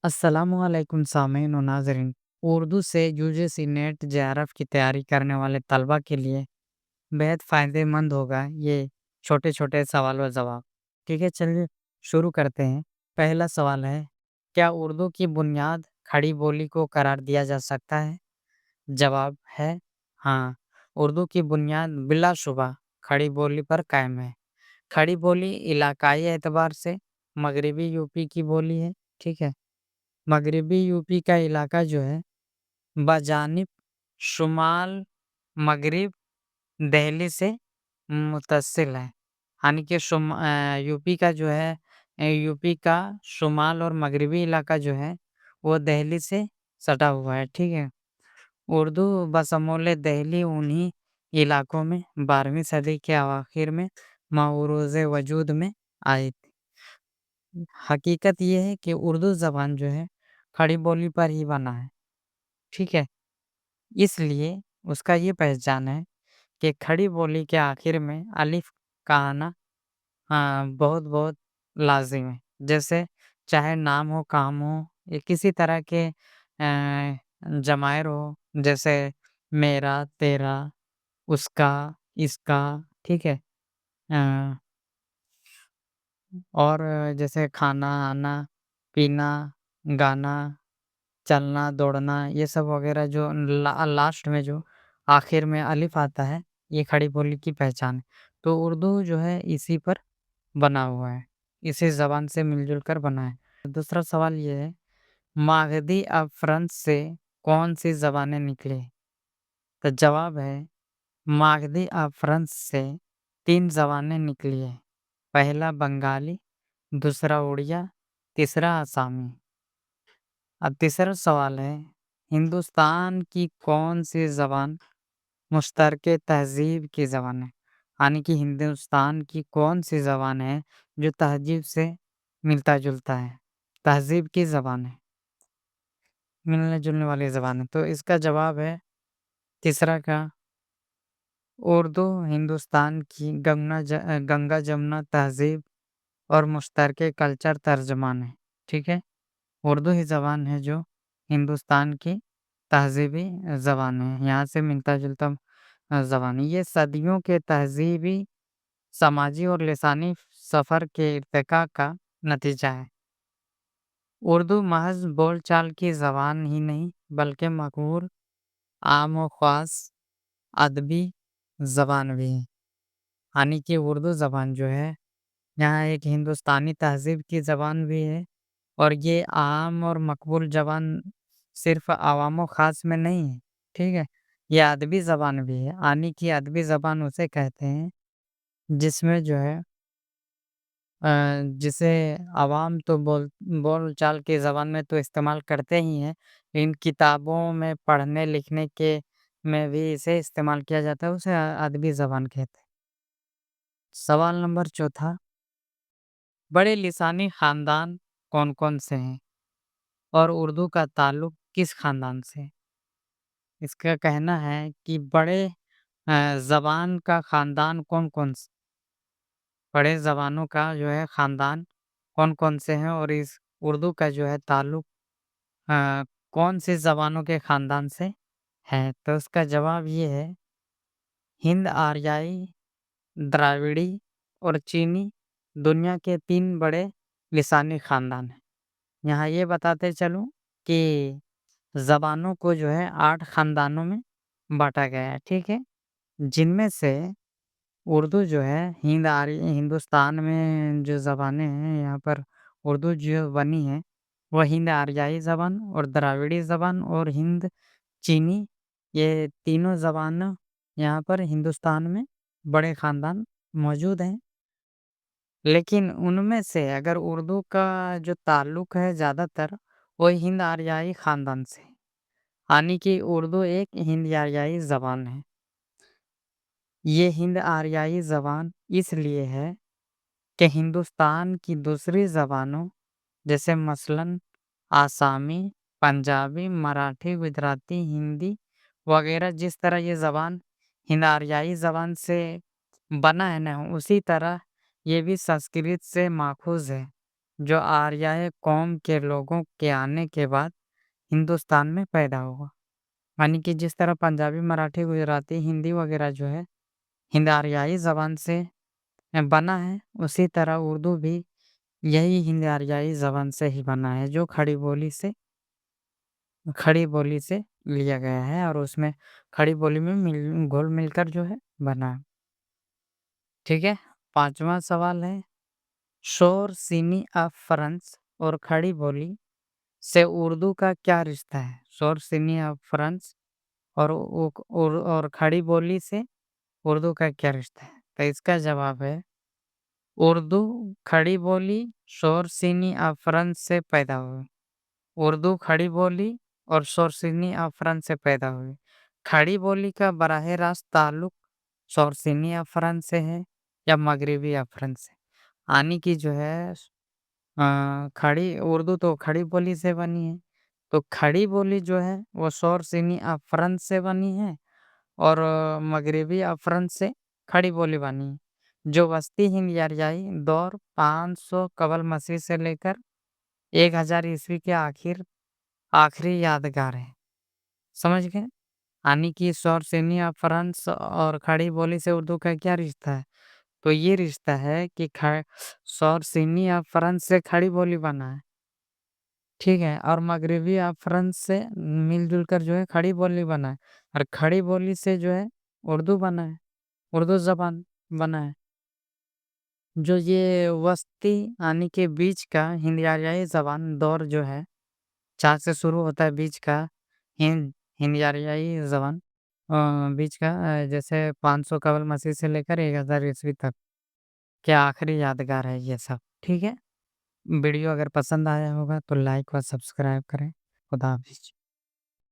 अस्सलामुअलैकुम सामीन और नाज़रीन। उर्दू से यूजीसी नेट जेआरएफ की तैयारी करने वाले तलबा के लिए बेहद फ़ायदेमंद होगा ये छोटे छोटे सवाल व जवाब। ठीक है, चलिए शुरू करते हैं। पहला सवाल है, क्या उर्दू की बुनियाद खड़ी बोली को करार दिया जा सकता है? जवाब है हाँ। उर्दू की बुनियाद बिलाशुबा खड़ी बोली पर कायम है। खड़ी बोली इलाकाई एतबार से मगरबी यूपी की बोली है। ठीक है, मगरबी यूपी का इलाका जो है बजानिब शुमाल मगरिब दिल्ली से मुत्तसिल है। यानी कि यूपी का जो है यूपी का शुमाल और मगरबी इलाका जो है वो दिल्ली से सटा हुआ है। ठीक है, उर्दू बशमूल दिल्ली उन्हीं इलाकों में 12वीं सदी के अवाखिर में मौरूज़ वजूद में आई थी। हकीकत ये है कि उर्दू ज़बान जो है खड़ी बोली पर ही बना है। ठीक है, इसलिए उसका ये पहचान है कि खड़ी बोली के आखिर में अलिफ का आना बहुत बहुत लाजिम है। जैसे चाहे नाम हो, काम हो या किसी तरह के जमायर हो, जैसे मेरा, तेरा, उसका, इसका। ठीक है, अ, और जैसे खाना, आना, पीना, गाना, चलना, दौड़ना, ये सब वगैरह जो लास्ट में जो आखिर में अलिफ आता है, ये खड़ी बोली की पहचान है। तो उर्दू जो है इसी पर बना हुआ है, इसी ज़बान से मिलजुल कर बना है। दूसरा सवाल ये है, मागधी अपभ्रंश से कौन सी ज़बानें निकली? तो जवाब है मागधी अपभ्रंश से 3 ज़बानें निकली है। पहला बंगाली, दूसरा उड़िया, तीसरा आसामी। अब तीसरा सवाल है, हिंदुस्तान की कौन सी ज़बान मुश्तरके तहज़ीब की ज़बान है? यानी कि हिंदुस्तान की कौन सी ज़बान है जो तहज़ीब से मिलता-जुलता है? तहज़ीब की ज़बान है, मिलने-जुलने वाली ज़बान है। तो इसका जवाब है तीसरा का उर्दू हिंदुस्तान की गंगा जमुना तहज़ीब और मुश्तरके कल्चर तर्जुमान है। ठीक है? उर्दू ही ज़बान है जो हिंदुस्तान की तहज़ीबी ज़बान है, यहाँ से मिलता-जुलता ज़बान है। ये सदियों के तहज़ीबी, समाजी और लिसानी सफ़र के इर्तिका का नतीजा है। उर्दू महज़ बोलचाल की ज़बान ही नहीं बल्कि मक़बूल, आम और ख़ास अदबी ज़बान भी है। यानी कि उर्दू ज़बान जो है यहाँ एक हिंदुस्तानी तहज़ीब की ज़बान भी है और ये आम और मकबूल ज़बान सिर्फ़ अवाम व ख़ास में नहीं है। ठीक है? ये अदबी ज़बान भी है। यानी कि अदबी ज़बान उसे कहते हैं जिसमें जो है जिसे अवाम तो बोल-चाल की ज़बान में तो इस्तेमाल करते ही हैं, इन किताबों में पढ़ने लिखने के में भी इसे इस्तेमाल किया जाता है, उसे अदबी ज़बान कहते हैं। सवाल नंबर चौथा, बड़े लिसानी ख़ानदान कौन-कौन से हैं और उर्दू का ताल्लुक किस ख़ानदान से है? इसका कहना है कि बड़े ज़बान का ख़ानदान कौन-कौन से बड़े ज़बानों का जो है ख़ानदान कौन-कौन से हैं और इस उर्दू का जो है ताल्लुक अ, कौन-सी ज़बानों के ख़ानदान से है? तो उसका जवाब ये है, हिंद-आर्याई, द्राविड़ी और चीनी दुनिया के 3 बड़े लिसानी ख़ानदान हैं। यहाँ ये बताते चलूँ कि ज़बानों को जो है 8 ख़ानदानों में बाँटा गया है, ठीक है? जिनमें से उर्दू जो है हिंदुस्तान में जो ज़बानें हैं, यहाँ पर उर्दू जो बनी है, वह हिंद-आर्याई ज़बान और द्राविड़ी ज़बान और हिंद चीनी, ये तीनों ज़बान यहाँ पर हिंदुस्तान में बड़े ख़ानदान मौजूद हैं। लेकिन उनमें से अगर उर्दू का जो ताल्लुक है ज़्यादातर, वो हिंद-आर्याई ख़ानदान से है। यानी कि उर्दू एक हिंद-आर्याई ज़बान है। ये हिंद-आर्याई ज़बान इसलिए है कि हिंदुस्तान की दूसरी ज़बानों जैसे मसलन आसामी, पंजाबी, मराठी, गुजराती, हिंदी वगैरह जिस तरह ये ज़बान हिंद-आर्याई ज़बान से बना है ना, उसी तरह ये भी संस्कृत से माख़ूज़ है। जो आर्याई कौम के लोगों के आने के बाद हिंदुस्तान में पैदा हुआ। यानी कि जिस तरह पंजाबी, मराठी, गुजराती, हिंदी वगैरह जो है हिंद आर्याई ज़बान से बना है, उसी तरह उर्दू भी यही हिंद आर्याई ज़बान से ही बना है, जो खड़ी बोली से लिया गया है और उसमें खड़ी बोली में घुल मिलकर जो है बना है। ठीक है, 5वां सवाल है, शोर सिनी ऑफ फ्रांस और खड़ी बोली से उर्दू का क्या रिश्ता है? शोर सिनी ऑफ फ्रांस और खड़ी बोली से उर्दू का क्या रिश्ता है? तो इसका जवाब है उर्दू खड़ी बोली शोर-सिनी अफ़्रन से पैदा हुई। उर्दू खड़ी बोली और शोर-सिनी अफ़्रन से पैदा हुई। खड़ी बोली का बराह रास्त ताल्लुक शोर-सिनी अफ़्रन से है या मगरिबी अफ़्रन से। यानी कि जो है खड़ी उर्दू तो खड़ी बोली से बनी है, तो खड़ी बोली जो है वो शोर-सिनी अफ़्रन से बनी है और मगरिबी अफ़्रन से खड़ी बोली बनी है। जो वस्ती हिंद यारियाई दौर 500 कबल मसीह से लेकर 1000 ईस्वी के आखिरी यादगार है। समझ गए? यानी कि शौरसेनी अपभ्रंश और खड़ी बोली से उर्दू का क्या रिश्ता है? तो ये रिश्ता है कि शौरसेनी अपभ्रंश से खड़ी बोली बना है। ठीक है? और मगरिबी अपभ्रंश से मिल-जुल कर जो है खड़ी बोली बना है और खड़ी बोली से जो है उर्दू बना है, उर्दू ज़बान बना है। जो ये वस्ती यानी कि बीच का हिंद-आर्याई ज़बान दौर जो है, 4 से शुरू होता है बीच का हिंद-आर्याई ज़बान बीच का जैसे 500 कबल मसीह से लेकर 1000 ईस्वी तक के आखिरी यादगार है ये सब, ठीक है? वीडियो अगर पसंद आया होगा तो लाइक व सब्सक्राइब करें। खुदा हाफ़िज़।